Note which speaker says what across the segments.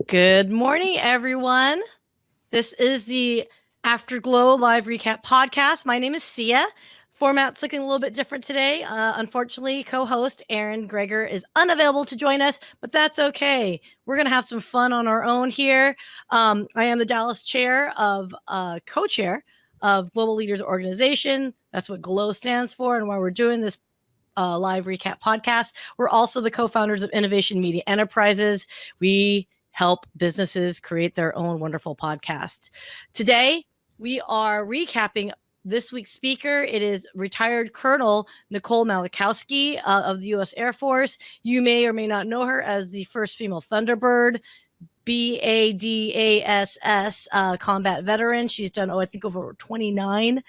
Speaker 1: Good morning, everyone. This is the Afterglow Live Recap Podcast. My name is Syya. Format's looking a little bit different today. Unfortunately, co-host Erin Gregor is unavailable to join us, but that's okay. We're going to have some fun on our own here. I am the Dallas chair of co-chair of Global Leaders Organization. That's what GLO stands for. And while we're doing this live recap podcast, we're also the co-founders of Innovation Media Enterprises. We help businesses create their own wonderful podcast. Today, we are recapping this week's speaker. It is retired Colonel Nicole Malachowski of the U.S. Air Force. You may or may not know her as the first female Thunderbird, BADASS combat veteran. She's done, I think over 29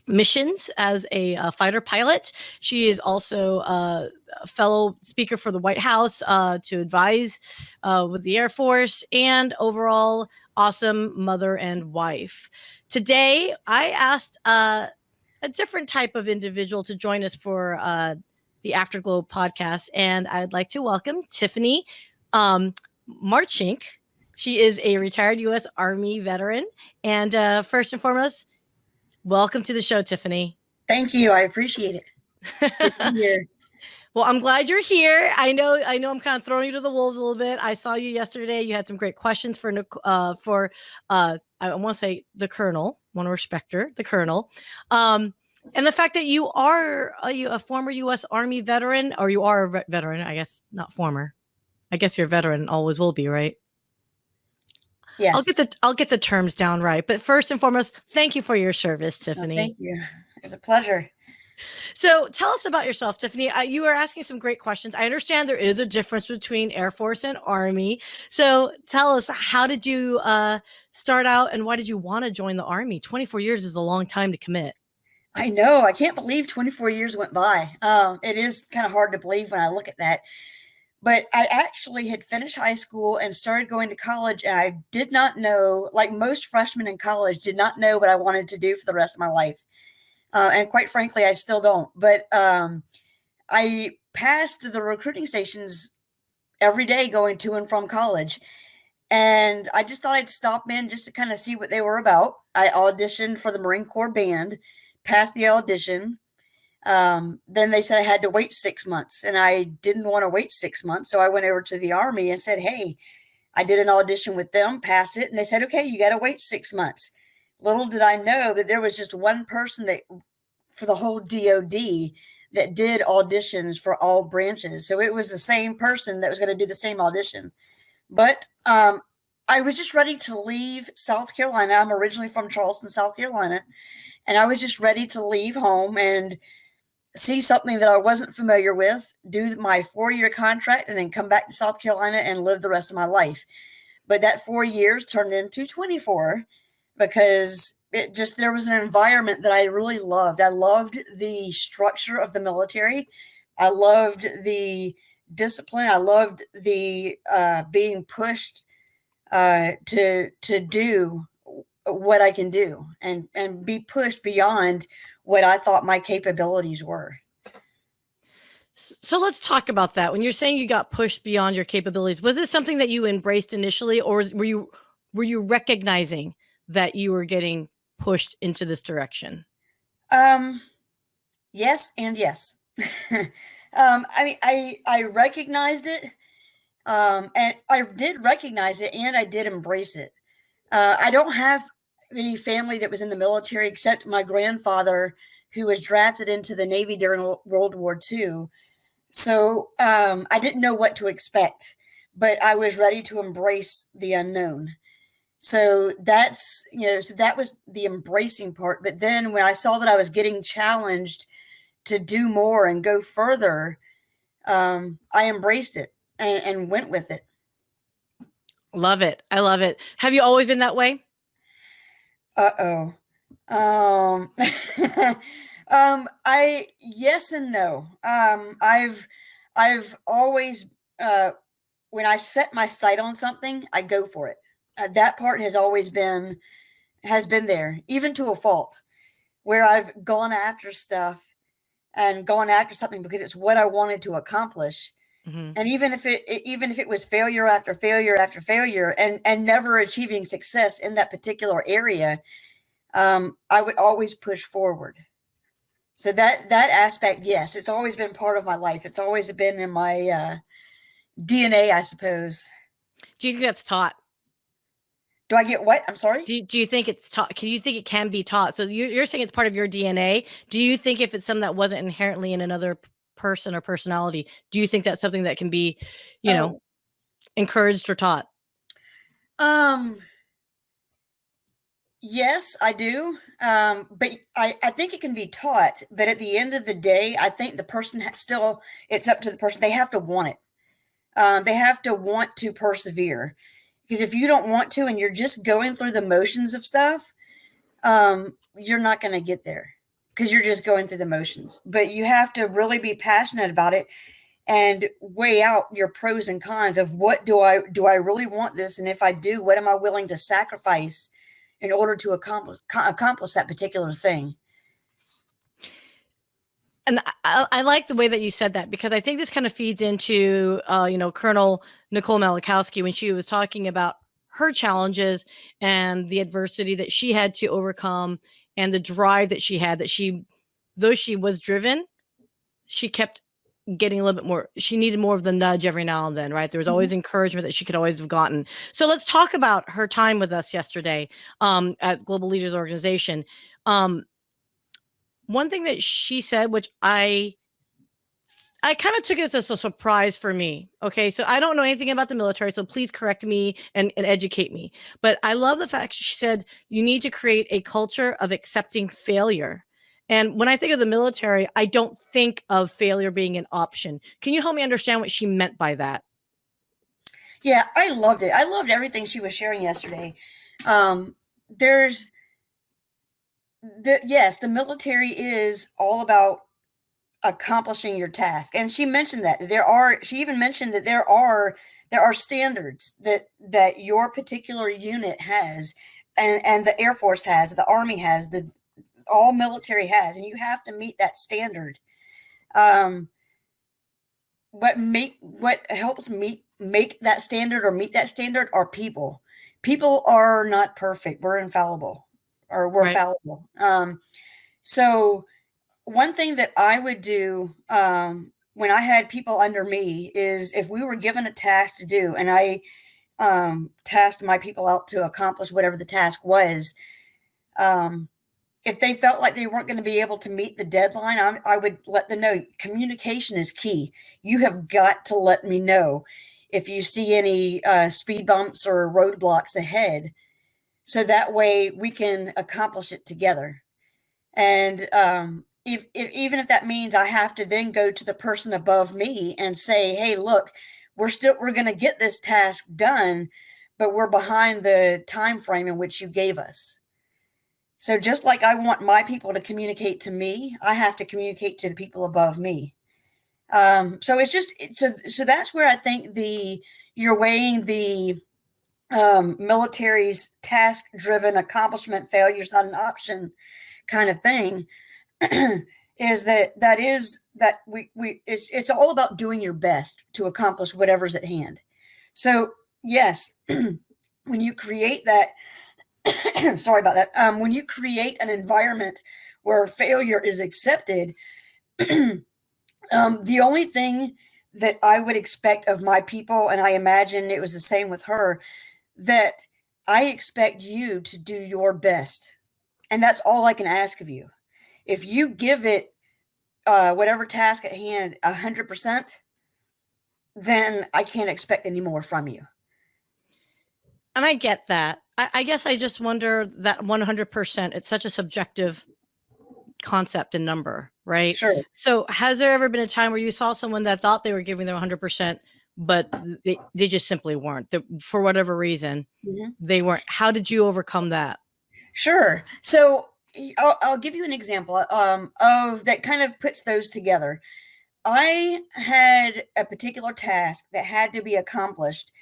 Speaker 1: missions as a fighter pilot. She is also a fellow speaker for the White House to advise with the Air Force, and overall awesome mother and wife. Today, I asked a different type of individual to join us for the Afterglow podcast, and I'd like to welcome Tiffany Martschink. She is a retired U.S. Army veteran, and first and foremost, welcome to the show, Tiffany.
Speaker 2: Thank you. I appreciate it. Good to be here.
Speaker 1: Well, I'm glad you're here. I know I'm kind of throwing you to the wolves a little bit. I saw you yesterday. You had some great questions for I want to say the Colonel. I want to respect her, the Colonel. And the fact that you are a former U.S. Army veteran, or you are a veteran, I guess, not former. I guess you're a veteran, always will be, right?
Speaker 2: Yes.
Speaker 1: I'll get the terms down right. But first and foremost, thank you for your service, Tiffany.
Speaker 2: Thank you. It's a pleasure.
Speaker 1: So tell us about yourself, Tiffany. You were asking some great questions. I understand there is a difference between Air Force and Army. So tell us, how did you start out, and why did you want to join the Army? 24 years is a long time to commit.
Speaker 2: I know. I can't believe 24 years went by. It is kind of hard to believe when I look at that. But I actually had finished high school and started going to college, and I did not know, like most freshmen in college, did not know what I wanted to do for the rest of my life. And quite frankly, I still don't. But I passed the recruiting stations every day going to and from college. And I just thought I'd stop in just to kind of see what they were about. I auditioned for the Marine Corps band, passed the audition. Then they said I had to wait 6 months, and I didn't want to wait 6 months. So I went over to the Army and said, hey, I did an audition with them, passed it. And they said, okay, you got to wait 6 months. Little did I know that there was just one person that for the whole DOD that did auditions for all branches. So it was the same person that was going to do the same audition. But I was just ready to leave South Carolina. I'm originally from Charleston, South Carolina. And I was just ready to leave home and see something that I wasn't familiar with, do my 4-year contract, and then come back to South Carolina and live the rest of my life. But that 4 years turned into 24 because there was an environment that I really loved. I loved the structure of the military. I loved the discipline. I loved the being pushed to do what I can do and be pushed beyond what I thought my capabilities were.
Speaker 1: So let's talk about that. When you're saying you got pushed beyond your capabilities, was this something that you embraced initially, or were you recognizing that you were getting pushed into this direction?
Speaker 2: Yes and yes. I recognized it, and I did recognize it, and I did embrace it. I don't have any family that was in the military except my grandfather, who was drafted into the Navy during World War II. So I didn't know what to expect, but I was ready to embrace the unknown. So that was the embracing part. But then when I saw that I was getting challenged to do more and go further, I embraced it and went with it.
Speaker 1: Love it. I love it. Have you always been that way?
Speaker 2: Yes and no. I've always, when I set my sight on something, I go for it. That part has always been there, even to a fault, where I've gone after stuff and gone after something because it's what I wanted to accomplish.
Speaker 1: Mhm.
Speaker 2: And even if it was failure after failure after failure and never achieving success in that particular area, I would always push forward. So that aspect, yes, it's always been part of my life. It's always been in my DNA, I suppose.
Speaker 1: Do you think that's taught?
Speaker 2: Do I get what? I'm sorry?
Speaker 1: Do you think it's taught? Do you think it can be taught? So you're saying it's part of your DNA. Do you think if it's something that wasn't inherently in another person or personality, do you think that's something that can be,
Speaker 2: Oh,
Speaker 1: encouraged or taught?
Speaker 2: um, yes, I do. But I think it can be taught. But at the end of the day, I think the person still, it's up to the person. They have to want it. They have to want to persevere. Because if you don't want to and you're just going through the motions of stuff, you're not going to get there because you're just going through the motions. But you have to really be passionate about it and weigh out your pros and cons of what do I really want this, and if I do, what am I willing to sacrifice in order to accomplish that particular thing.
Speaker 1: And I like the way that you said that, because I think this kind of feeds into, Colonel Nicole Malachowski when she was talking about her challenges and the adversity that she had to overcome and the drive that she had, though she was driven, she kept getting a little bit more. She needed more of the nudge every now and then, right? There was always
Speaker 2: Mhm.
Speaker 1: encouragement that she could always have gotten. So let's talk about her time with us yesterday at Global Leaders Organization. Um, One thing that she said, which I kind of took it as a surprise for me. Okay. So I don't know anything about the military. So please correct me and educate me. But I love the fact she said you need to create a culture of accepting failure. And when I think of the military, I don't think of failure being an option. Can you help me understand what she meant by that?
Speaker 2: Yeah, I loved it. I loved everything she was sharing yesterday. There's yes, the military is all about accomplishing your task. And she mentioned that she even mentioned that there are standards that your particular unit has, and the Air Force has, the Army has, the all military has, and you have to meet that standard. Um, what helps make that standard or meet that standard are people. People are not perfect. We're infallible, or we're
Speaker 1: Right.
Speaker 2: fallible. So one thing that I would do when I had people under me is if we were given a task to do, and I tasked my people out to accomplish whatever the task was. Um, if they felt like they weren't going to be able to meet the deadline, I would let them know communication is key. You have got to let me know if you see any speed bumps or roadblocks ahead, so that way we can accomplish it together. And if even if that means I have to then go to the person above me and say, "Hey, look, we're going to get this task done, but we're behind the time frame in which you gave us." So just like I want my people to communicate to me, I have to communicate to the people above me. So it's just so that's where I think the you're weighing the military's task-driven accomplishment, failure's not an option kind of thing. Is that we it's all about doing your best to accomplish whatever's at hand. So yes, when you create that, sorry about that. When you create an environment where failure is accepted, the only thing that I would expect of my people, and I imagine it was the same with her, that I expect you to do your best, and that's all I can ask of you. If you give it whatever task at hand 100%, then I can't expect any more from you.
Speaker 1: And I get that. I guess I just wonder that 100%, it's such a subjective concept and number, right?
Speaker 2: Sure.
Speaker 1: So has there ever been a time where you saw someone that thought they were giving their 100%, but they just simply weren't? For whatever reason,
Speaker 2: Mhm.
Speaker 1: they weren't. How did you overcome that?
Speaker 2: Sure. So I'll give you an example of that kind of puts those together. I had a particular task that had to be accomplished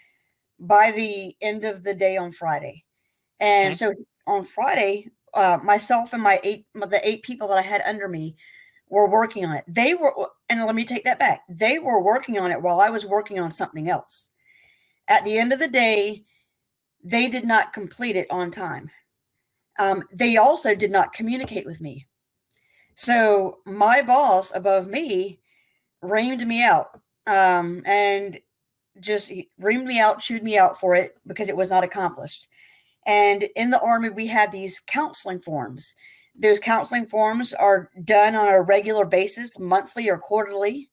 Speaker 2: by the end of the day on Friday. And
Speaker 1: Okay.
Speaker 2: so on Friday, myself and the eight people that I had under me, were working on it. They were, and let me take that back. They were working on it while I was working on something else. At the end of the day, they did not complete it on time. They also did not communicate with me. So my boss above me reamed me out, and just reamed me out, chewed me out for it because it was not accomplished. And in the Army, we have these counseling forms. Those counseling forms are done on a regular basis, monthly or quarterly.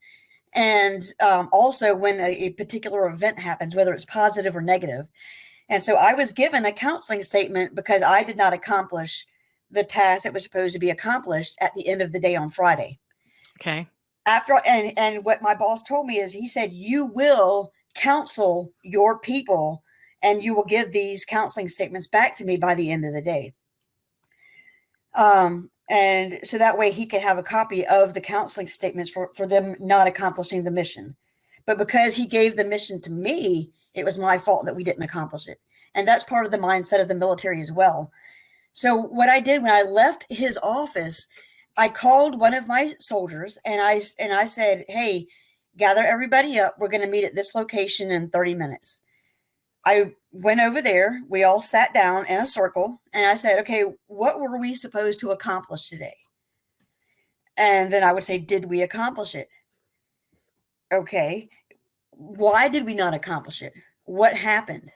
Speaker 2: And also when a particular event happens, whether it's positive or negative. And so I was given a counseling statement because I did not accomplish the task that was supposed to be accomplished at the end of the day on Friday.
Speaker 1: Okay.
Speaker 2: And what my boss told me is, he said, you will counsel your people and you will give these counseling statements back to me by the end of the day. And so that way he could have a copy of the counseling statements for them not accomplishing the mission. But because he gave the mission to me, it was my fault that we didn't accomplish it. And that's part of the mindset of the military as well. So what I did when I left his office, I called one of my soldiers and I said, hey, gather everybody up. We're going to meet at this location in 30 minutes. I went over there. We all sat down in a circle and I said, okay, what were we supposed to accomplish today? And then I would say, did we accomplish it? Okay. Why did we not accomplish it? What happened?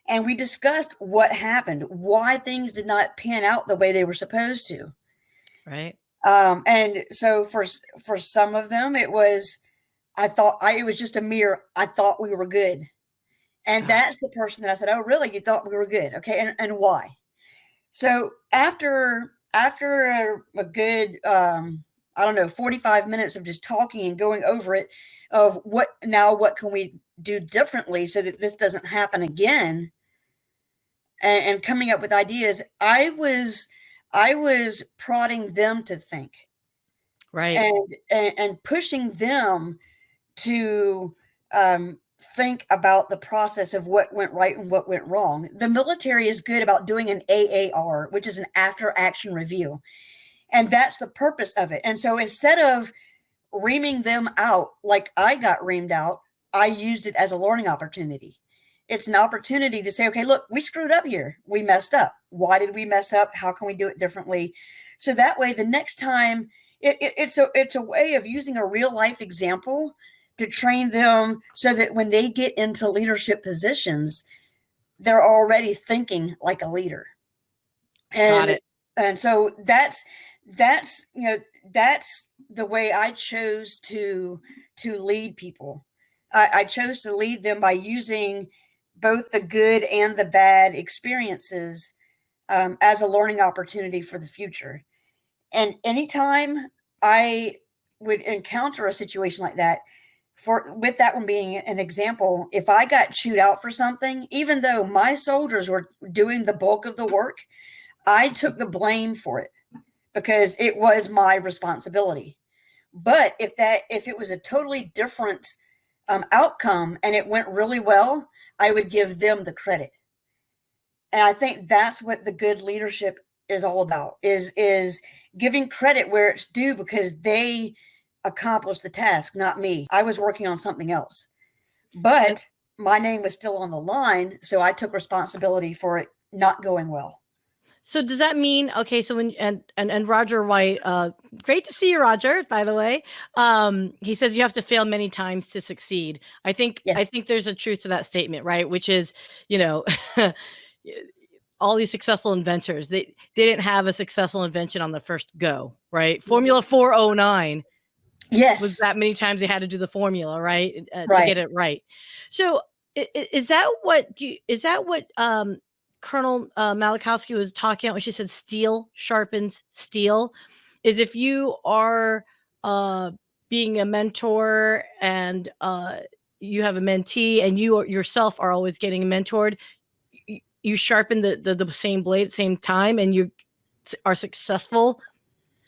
Speaker 2: And we discussed what happened, why things did not pan out the way they were supposed to.
Speaker 1: Right.
Speaker 2: And so for some of them, it was, it was just a mere, I thought we were good. And that's the person that I said, oh, really? You thought we were good? Okay. And why? So after a good, 45 minutes of just talking and going over it, of what can we do differently so that this doesn't happen again, and coming up with ideas, I was prodding them to think,
Speaker 1: right,
Speaker 2: and pushing them to think about the process of what went right and what went wrong. The military is good about doing an AAR, which is an after action review. And that's the purpose of it. And so instead of reaming them out like I got reamed out, I used it as a learning opportunity. It's an opportunity to say, okay, look, we screwed up here. We messed up. Why did we mess up? How can we do it differently? So that way, the next time, it's a way of using a real life example to train them so that when they get into leadership positions, they're already thinking like a leader.
Speaker 1: Got it.
Speaker 2: And so that's the way I chose to lead people. I chose to lead them by using both the good and the bad experiences as a learning opportunity for the future. And anytime I would encounter a situation like that, with that one being an example, if I got chewed out for something, even though my soldiers were doing the bulk of the work, I took the blame for it because it was my responsibility. But if it was a totally different outcome and it went really well, I would give them the credit. And I think that's what the good leadership is all about, is giving credit where it's due because they accomplished the task, not me. I was working on something else. But my name was still on the line, so I took responsibility for it not going well.
Speaker 1: So does that mean, okay, so when, and Roger White, great to see you, Roger, by the way. He says you have to fail many times to succeed. I think there's a truth to that statement, right? Which is, all these successful inventors, they didn't have a successful invention on the first go, right? Formula 409.
Speaker 2: Yes.
Speaker 1: Was that many times they had to do the formula, right? To get it right. So is that what Colonel Malachowski was talking about when she said steel sharpens steel? Is if you are being a mentor and you have a mentee and you yourself are always getting mentored, you sharpen the same blade at the same time and you are successful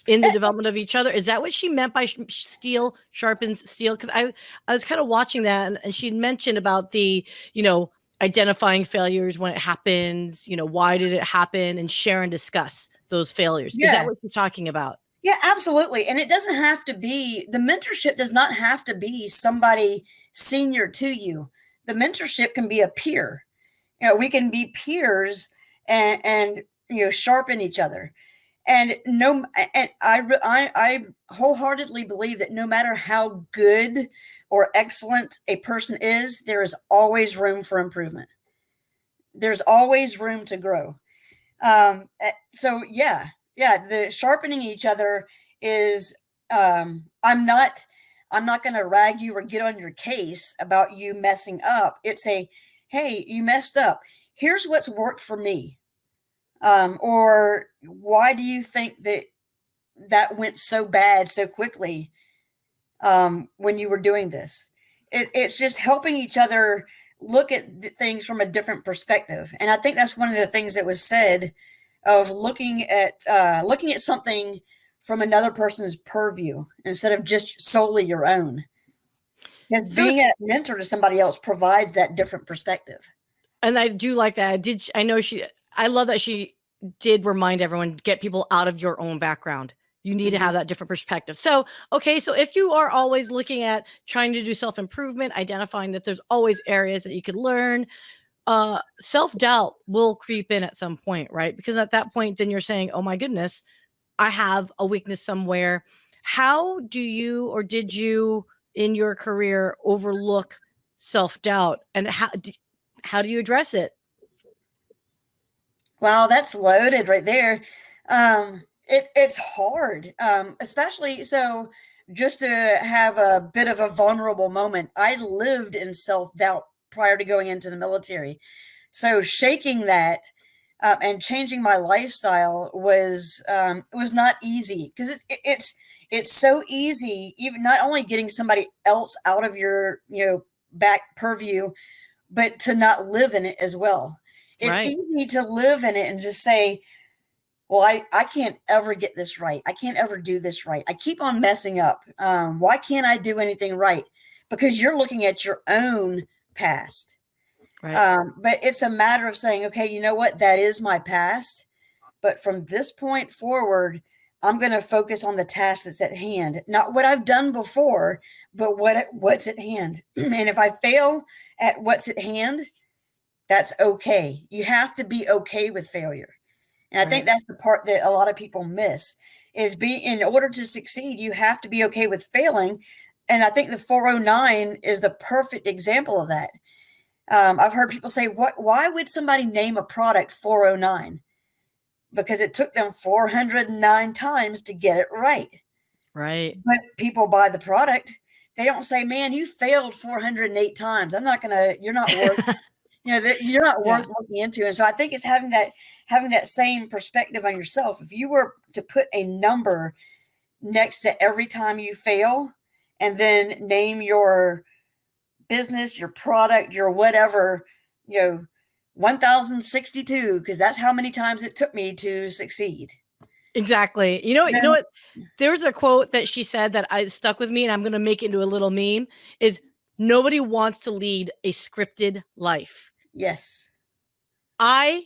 Speaker 1: in the development of each other. Is that what she meant by steel sharpens steel? Because I was kind of watching that and she mentioned about the, identifying failures when it happens, why did it happen, and share and discuss those failures. Is that what you're talking about?
Speaker 2: Yeah, absolutely. And it doesn't have to be, the mentorship does not have to be somebody senior to you. The mentorship can be a peer. We can be peers and sharpen each other. And I wholeheartedly believe that no matter how good or excellent a person is, there is always room for improvement. There's always room to grow. So yeah, the sharpening each other is. I'm not going to rag you or get on your case about you messing up. It's a, hey, you messed up. Here's what's worked for me. Or why do you think that went so bad so quickly when you were doing this? It's just helping each other look at things from a different perspective. And I think that's one of the things that was said of looking at something from another person's purview instead of just solely your own. Because
Speaker 1: So
Speaker 2: being a mentor to somebody else provides that different perspective.
Speaker 1: and I do like that. I love that she did remind everyone, get people out of your own background. You need to have that different perspective. So, okay, so if you are always looking at trying to do self-improvement, identifying that there's always areas that you could learn, self-doubt will creep in at some point, right? Because at that point, then you're saying, oh my goodness, I have a weakness somewhere. How do you, or did you in your career overlook self-doubt, and how do you address it?
Speaker 2: Wow, that's loaded right there. It's hard, especially so. Just to have a bit of a vulnerable moment, I lived in self doubt prior to going into the military, so shaking that and changing my lifestyle was not easy because it's so easy, even not only getting somebody else out of your back purview, but to not live in it as well. It's
Speaker 1: Right.
Speaker 2: easy to live in it and just say, well, I can't ever get this right. I can't ever do this right. I keep on messing up. Why can't I do anything right? Because you're looking at your own past.
Speaker 1: Right.
Speaker 2: But it's a matter of saying, okay, you know what? That is my past. But from this point forward, I'm going to focus on the task that's at hand, not what I've done before, but what's at hand. And if I fail at what's at hand, that's okay. You have to be okay with failure. And I think
Speaker 1: Right.
Speaker 2: that's the part that a lot of people miss is in order to succeed, you have to be okay with failing. And I think the 409 is the perfect example of that. I've heard people say, why would somebody name a product 409? Because it took them 409 times to get it right.
Speaker 1: Right.
Speaker 2: But people buy the product. They don't say, man, you failed 408 times. You're not worth, you're not
Speaker 1: Yeah.
Speaker 2: worth looking into. And so I think it's having that same perspective on yourself. If you were to put a number next to every time you fail and then name your business, your product, your whatever, 1062, because that's how many times it took me to succeed.
Speaker 1: Exactly. You know
Speaker 2: Then
Speaker 1: what? There's a quote that she said that I stuck with me, and I'm going to make it into a little meme, is nobody wants to lead a scripted life.
Speaker 2: yes.
Speaker 1: I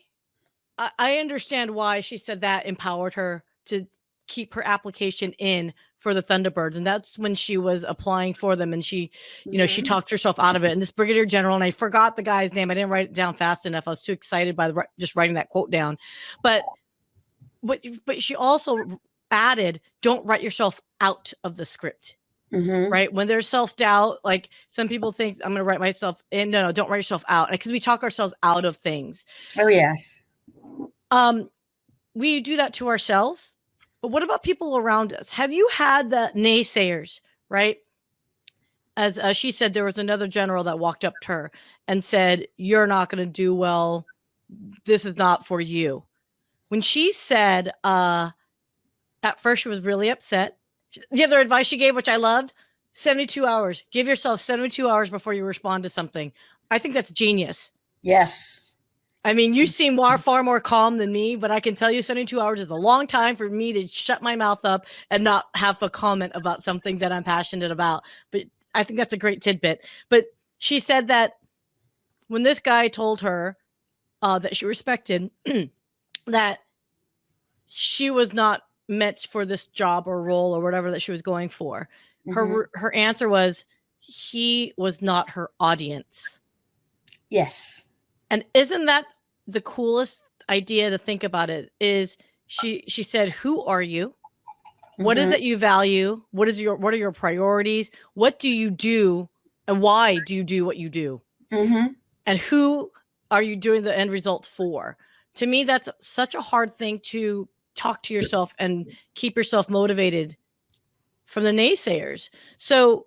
Speaker 1: I understand why she said that empowered her to keep her application in for the Thunderbirds. And that's when she was applying for them. And she
Speaker 2: Mhm.
Speaker 1: talked herself out of it. And this Brigadier General, and I forgot the guy's name. I didn't write it down fast enough. I was too excited by just writing that quote down. But but she also added, don't write yourself out of the script.
Speaker 2: Mhm.
Speaker 1: Right. When there's self-doubt, like some people think I'm going to write myself in. No, don't write yourself out, because we talk ourselves out of things.
Speaker 2: Oh, yes.
Speaker 1: Um, we do that to ourselves, but what about people around us? Have you had the naysayers, right? As she said, there was another general that walked up to her and said, you're not going to do well. This is not for you. When she said, at first she was really upset. The other advice she gave, which I loved, 72 hours. Give yourself 72 hours before you respond to something. I think that's genius.
Speaker 2: Yes.
Speaker 1: I mean, you seem far more calm than me, but I can tell you 72 hours is a long time for me to shut my mouth up and not have a comment about something that I'm passionate about. But I think that's a great tidbit. But she said that when this guy told her that she respected, that she was not meant for this job or role or whatever that she was going for.
Speaker 2: Mm-hmm.
Speaker 1: Her answer was he was not her audience.
Speaker 2: Yes.
Speaker 1: And isn't that the coolest idea to think about it? Is she said, "Who are you? What is it you value? What are your priorities? What do you do, and why do you do what you do?
Speaker 2: Mm-hmm.
Speaker 1: And who are you doing the end results for?" To me, that's such a hard thing to talk to yourself and keep yourself motivated from the naysayers. So,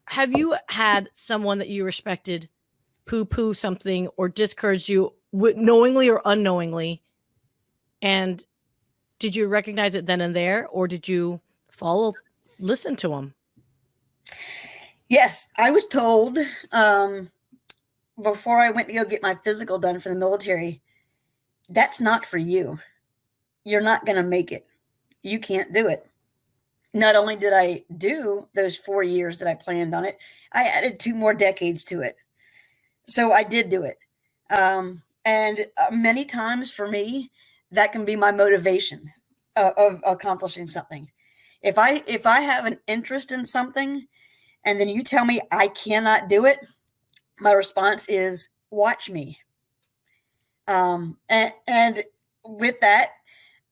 Speaker 1: have you had someone that you respected poo-poo something or discourage you knowingly or unknowingly? And did you recognize it then and there, or did you listen to them?
Speaker 2: Yes, I was told before I went to go get my physical done for the military, that's not for you. You're not going to make it. You can't do it. Not only did I do those 4 years that I planned on it, I added 2 more decades to it. So I did do it. And many times for me, that can be my motivation of accomplishing something. If I have an interest in something and then you tell me I cannot do it, my response is watch me. And with that,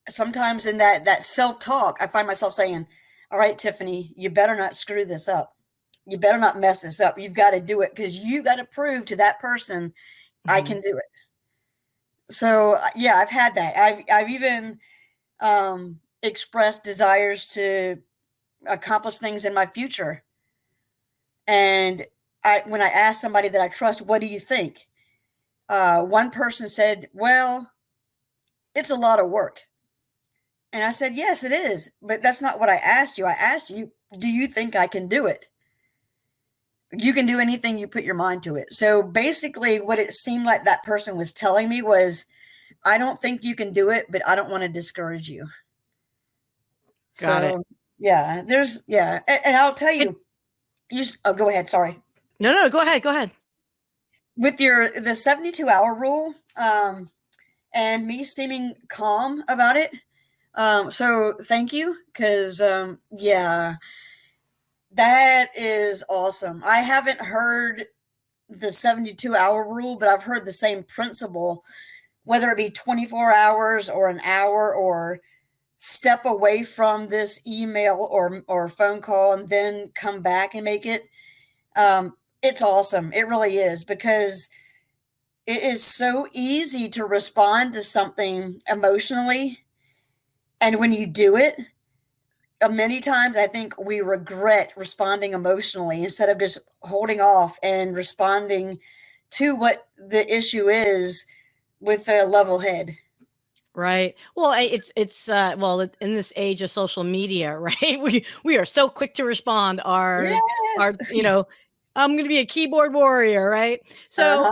Speaker 2: sometimes in that self-talk, I find myself saying, all right, Tiffany, you better not screw this up. You better not mess this up. You've got to do it because you got to prove to that person I can do it. So yeah, I've had that. I've even expressed desires to accomplish things in my future. And when I asked somebody that I trust, what do you think? One person said, well, it's a lot of work. And I said, yes, it is. But that's not what I asked you. I asked you, do you think I can do it? You can do anything you put your mind to it. So basically, what it seemed like that person was telling me was, I don't think you can do it, but I don't want to discourage you.
Speaker 1: Got it.
Speaker 2: Yeah, and I'll tell you, go ahead. Sorry.
Speaker 1: No, go ahead.
Speaker 2: With the 72-hour rule, and me seeming calm about it. So thank you, because yeah, that is awesome. I haven't heard the 72-hour rule, but I've heard the same principle, whether it be 24 hours or an hour, or step away from this email or phone call and then come back and make it. It's awesome. It really is, because it is so easy to respond to something emotionally. And when you do it, many times I think we regret responding emotionally instead of just holding off and responding to what the issue is with a level head.
Speaker 1: Right. Well, it's well, in this age of social media, right? We are so quick to respond. Our I'm going to be a keyboard warrior, right? So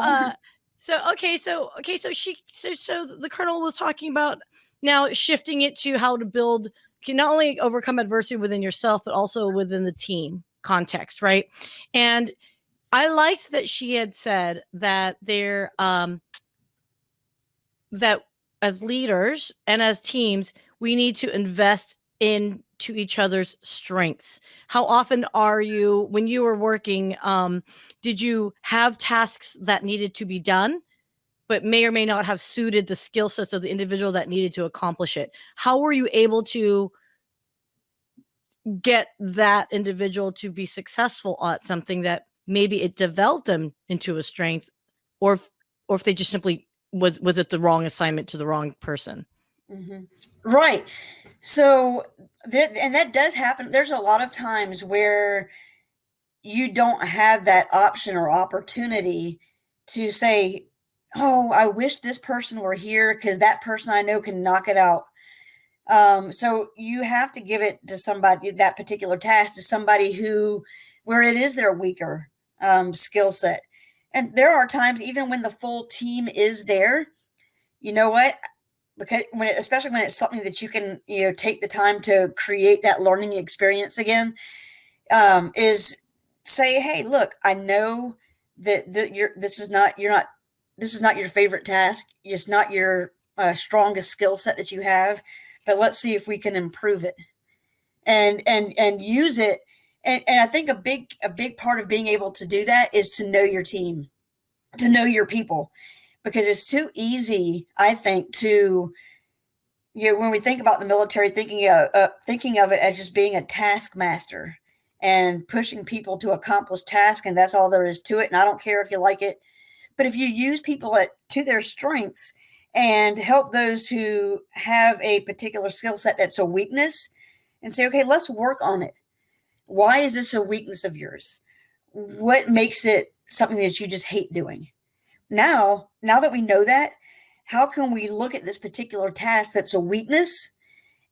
Speaker 1: okay, so the colonel was talking about now shifting it to how to build, can not only overcome adversity within yourself but also within the team context, right? And I liked that she had said that that as leaders and as teams, we need to invest into each other's strengths. How often when you were working, did you have tasks that needed to be done, but may or may not have suited the skill sets of the individual that needed to accomplish it? How were you able to get that individual to be successful at something that maybe it developed them into a strength, or if they just simply was it the wrong assignment to the wrong person?
Speaker 2: Mm-hmm. Right. So and that does happen. There's a lot of times where you don't have that option or opportunity to say, oh, I wish this person were here because that person I know can knock it out. So you have to give it to somebody, that particular task to somebody where it is their weaker skill set. And there are times, even when the full team is there, you know what? Because especially when it's something that you can, take the time to create that learning experience again, is say, hey, look, I know that this is not your favorite task. It's not your strongest skill set that you have, but let's see if we can improve it and use it. And I think a big part of being able to do that is to know your team, to know your people, because it's too easy, I think, to, when we think about the military, thinking of it as just being a taskmaster and pushing people to accomplish tasks, and that's all there is to it. And I don't care if you like it, but if you use people to their strengths and help those who have a particular skill set that's a weakness, and say, okay, let's work on it. Why is this a weakness of yours? What makes it something that you just hate doing? Now that we know that, how can we look at this particular task that's a weakness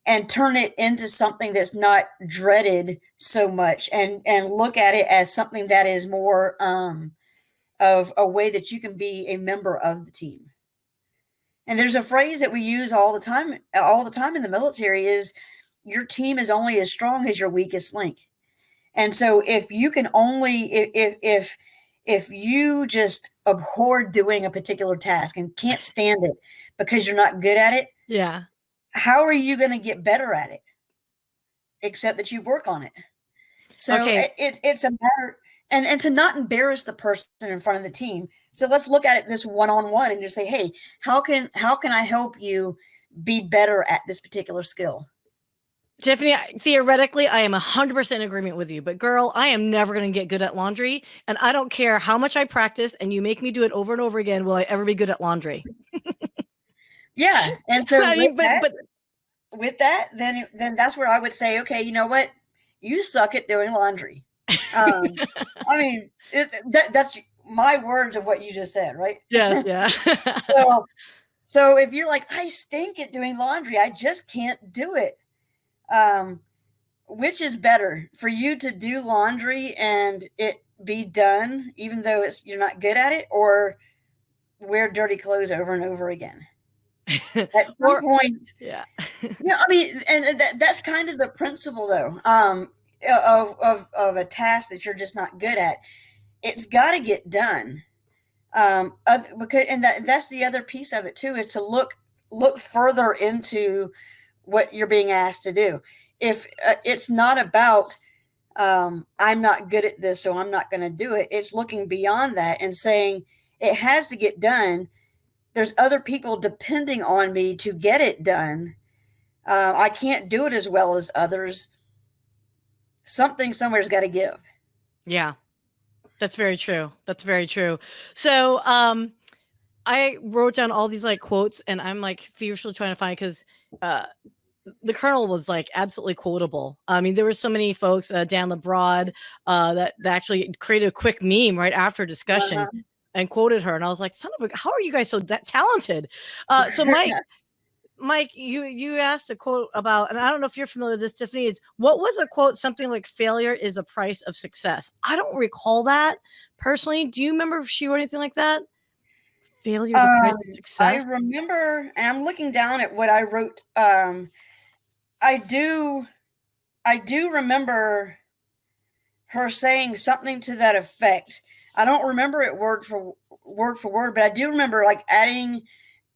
Speaker 2: and turn it into something that's not dreaded so much, and look at it as something that is more of a way that you can be a member of the team? And there's a phrase that we use all the time in the military is, your team is only as strong as your weakest link. And so if you can only, if you just abhor doing a particular task and can't stand it because you're not good at it,
Speaker 1: yeah,
Speaker 2: how are you going to get better at it? Except that you work on it. So
Speaker 1: okay.
Speaker 2: it's a matter, and to not embarrass the person in front of the team. So let's look at it this one-on-one and just say, hey, how can I help you be better at this particular skill?
Speaker 1: Tiffany, theoretically, I am 100% in agreement with you, but girl, I am never going to get good at laundry, and I don't care how much I practice and you make me do it over and over again. Will I ever be good at laundry?
Speaker 2: Yeah, and so
Speaker 1: I mean,
Speaker 2: with that, then that's where I would say, okay, you know what, you suck at doing laundry. I mean, that's my words of what you just said, right?
Speaker 1: Yes, yeah.
Speaker 2: So if you're like, I stink at doing laundry, I just can't do it. Which is better, for you to do laundry and it be done, even though you're not good at it, or wear dirty clothes over and over again? At some point,
Speaker 1: yeah.
Speaker 2: I mean, and that's kind of the principle, though, of a task that you're just not good at. It's got to get done, because, and that's the other piece of it too, is to look further into what you're being asked to do. If it's not about, I'm not good at this, so I'm not going to do it. It's looking beyond that and saying it has to get done. There's other people depending on me to get it done. I can't do it as well as others. Something somewhere's got to give.
Speaker 1: Yeah, that's very true. That's very true. So, I wrote down all these like quotes, and I'm like feverishly trying to find, because the Colonel was like absolutely quotable. I mean, there were so many folks, Dan LeBrod, that actually created a quick meme right after discussion and quoted her. And I was like, son of a, how are you guys so that talented? So Mike, you asked a quote about, and I don't know if you're familiar with this, Tiffany, is what was a quote, something like failure is a price of success? I don't recall that personally. Do you remember if she wrote anything like that? Failure is a price of success.
Speaker 2: I remember, and I'm looking down at what I wrote. I do remember her saying something to that effect. I don't remember it word for word, but I do remember like adding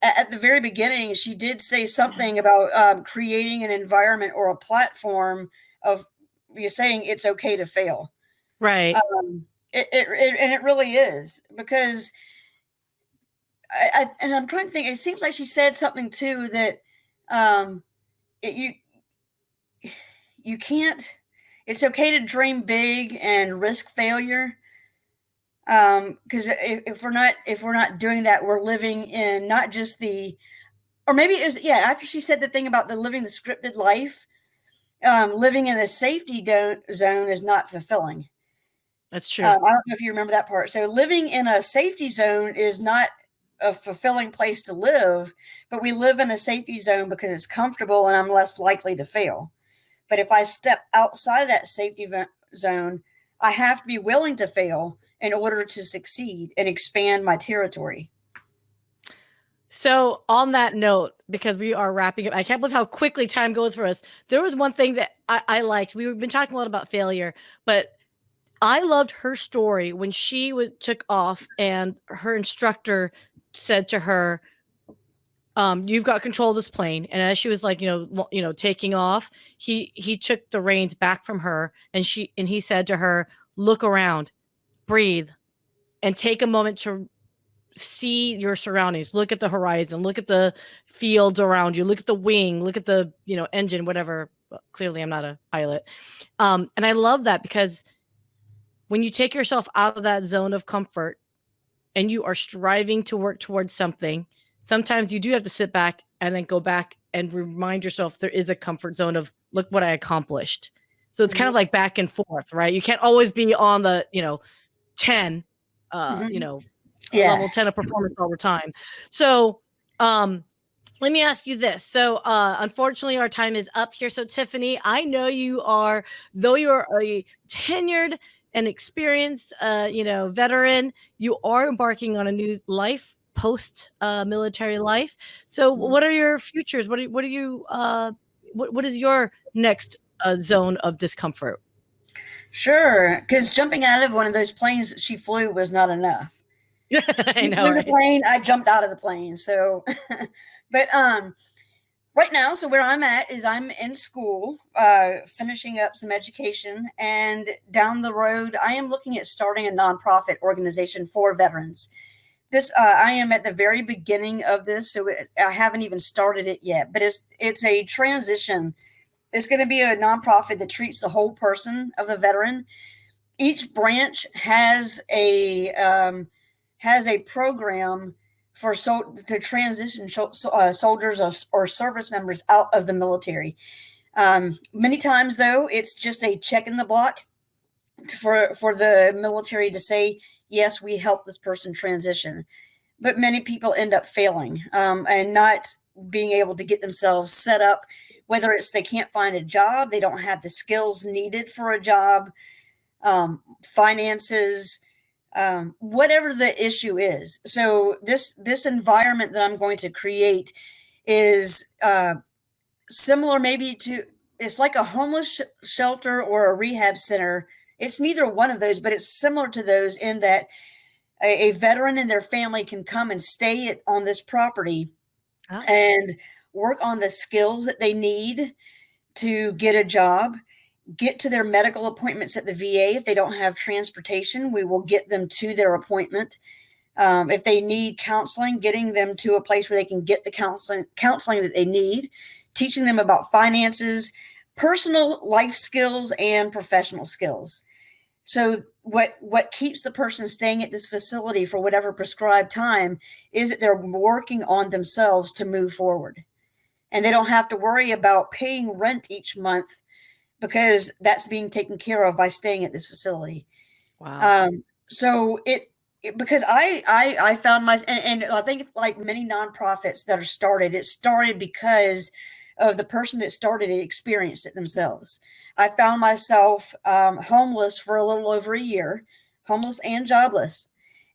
Speaker 2: at the very beginning, she did say something about creating an environment or a platform of you saying it's okay to fail.
Speaker 1: Right.
Speaker 2: And it really is, because and I'm trying to think, it seems like she said something too that you can't, it's okay to dream big and risk failure, because if we're not doing that, we're living in not just the, or maybe it was, after she said the thing about living the scripted life, living in a safety zone is not fulfilling.
Speaker 1: That's true.
Speaker 2: I don't know if you remember that part. So living in a safety zone is not a fulfilling place to live, but we live in a safety zone because it's comfortable and I'm less likely to fail. But if I step outside of that safety zone, I have to be willing to fail in order to succeed and expand my territory.
Speaker 1: So on that note, because we are wrapping up, I can't believe how quickly time goes for us. There was one thing that I liked. We've been talking a lot about failure, but I loved her story when she took off and her instructor said to her, you've got control of this plane. And as she was like, taking off, he took the reins back from her, and he said to her, look around, breathe, and take a moment to see your surroundings. Look at the horizon, look at the fields around you, look at the wing, look at the, engine, whatever. Well, clearly I'm not a pilot. And I love that, because when you take yourself out of that zone of comfort and you are striving to work towards something, sometimes you do have to sit back and then go back and remind yourself there is a comfort zone of, look what I accomplished. So it's kind of like back and forth, right? You can't always be on the, 10,
Speaker 2: Yeah.
Speaker 1: level 10 of performance all the time. So, let me ask you this. So, unfortunately, our time is up here. So, Tiffany, I know though you're a tenured and experienced, veteran, you are embarking on a new life post military life. So, what are your futures? What are you? What is your next zone of discomfort?
Speaker 2: Sure. Because jumping out of one of those planes that she flew was not enough.
Speaker 1: I
Speaker 2: She
Speaker 1: know,
Speaker 2: flew the
Speaker 1: right?
Speaker 2: plane, I jumped out of the plane. So, but right now, so where I'm at is I'm in school, finishing up some education, and down the road, I am looking at starting a nonprofit organization for veterans. This I am at the very beginning of this, so I haven't even started it yet. But it's a transition. It's going to be a nonprofit that treats the whole person of the veteran. Each branch has a program for to transition soldiers or service members out of the military. Many times, though, it's just a check in the block for the military to say, yes, we help this person transition. But many people end up failing and not being able to get themselves set up, whether it's they can't find a job, they don't have the skills needed for a job, finances, whatever the issue is. So this environment that I'm going to create is similar, maybe to it's like a homeless shelter or a rehab center. It's neither one of those, but it's similar to those in that a veteran and their family can come and stay on this property and work on the skills that they need to get a job, get to their medical appointments at the VA. If they don't have transportation, we will get them to their appointment. If they need counseling, getting them to a place where they can get the counseling that they need, teaching them about finances, personal life skills, and professional skills. So what keeps the person staying at this facility for whatever prescribed time is that they're working on themselves to move forward. And they don't have to worry about paying rent each month because that's being taken care of by staying at this facility.
Speaker 1: Wow.
Speaker 2: So because I found and I think like many nonprofits that are started, it started because of the person that started it experienced it themselves. I found myself homeless for a little over a year, homeless and jobless,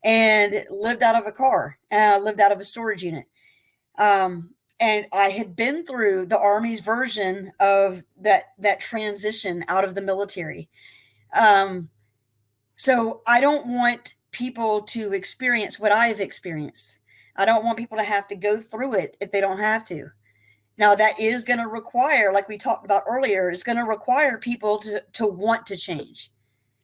Speaker 2: and lived out of a car, lived out of a storage unit. And I had been through the Army's version of that transition out of the military. So I don't want people to experience what I've experienced. I don't want people to have to go through it if they don't have to. Now that is going to require, like we talked about earlier, is going to require people to want to change.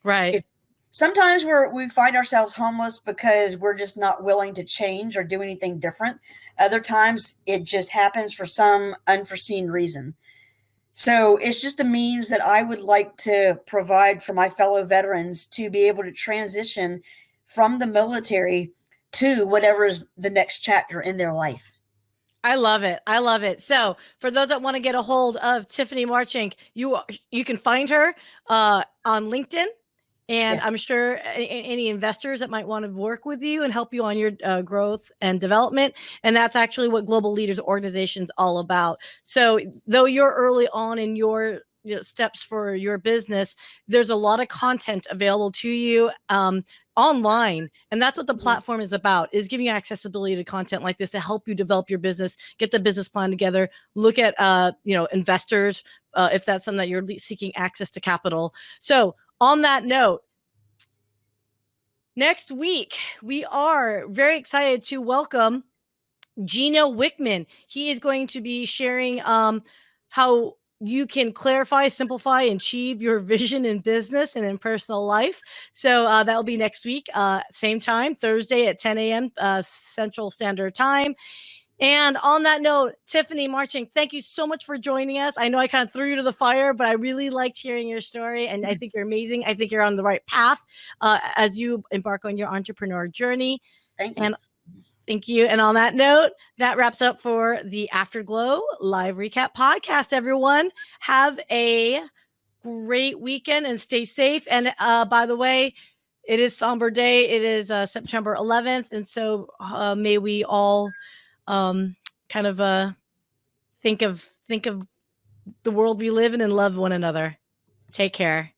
Speaker 1: Right.
Speaker 2: Sometimes we find ourselves homeless because we're just not willing to change or do anything different. Other times it just happens for some unforeseen reason. So it's just a means that I would like to provide for my fellow veterans to be able to transition from the military to whatever is the next chapter in their life.
Speaker 1: I love it. I love it. So, for those that want to get a hold of Tiffany Martschink, you can find her on LinkedIn. And
Speaker 2: Yes.
Speaker 1: I'm sure any investors that might want to work with you and help you on your growth and development. And that's actually what Global Leaders Organization is all about. So though you're early on in your steps for your business, there's a lot of content available to you online. And that's what the platform is about, is giving you accessibility to content like this to help you develop your business, get the business plan together, look at, investors, if that's something that you're seeking access to capital. So on that note, next week, we are very excited to welcome Gino Wickman. He is going to be sharing how you can clarify, simplify, and achieve your vision in business and in personal life. So that will be next week, same time, Thursday at 10 a.m. Central Standard Time. And on that note, Tiffany Martschink, thank you so much for joining us. I know I kind of threw you to the fire, but I really liked hearing your story, and I think you're amazing. I think you're on the right path as you embark on your entrepreneur journey.
Speaker 2: Thank you.
Speaker 1: And thank you. And on that note, that wraps up for the Afterglow Live Recap Podcast, everyone. Have a great weekend and stay safe. And by the way, it is Somber Day. It is September 11th. And so may we all kind of think of the world we live in and love one another. Take care.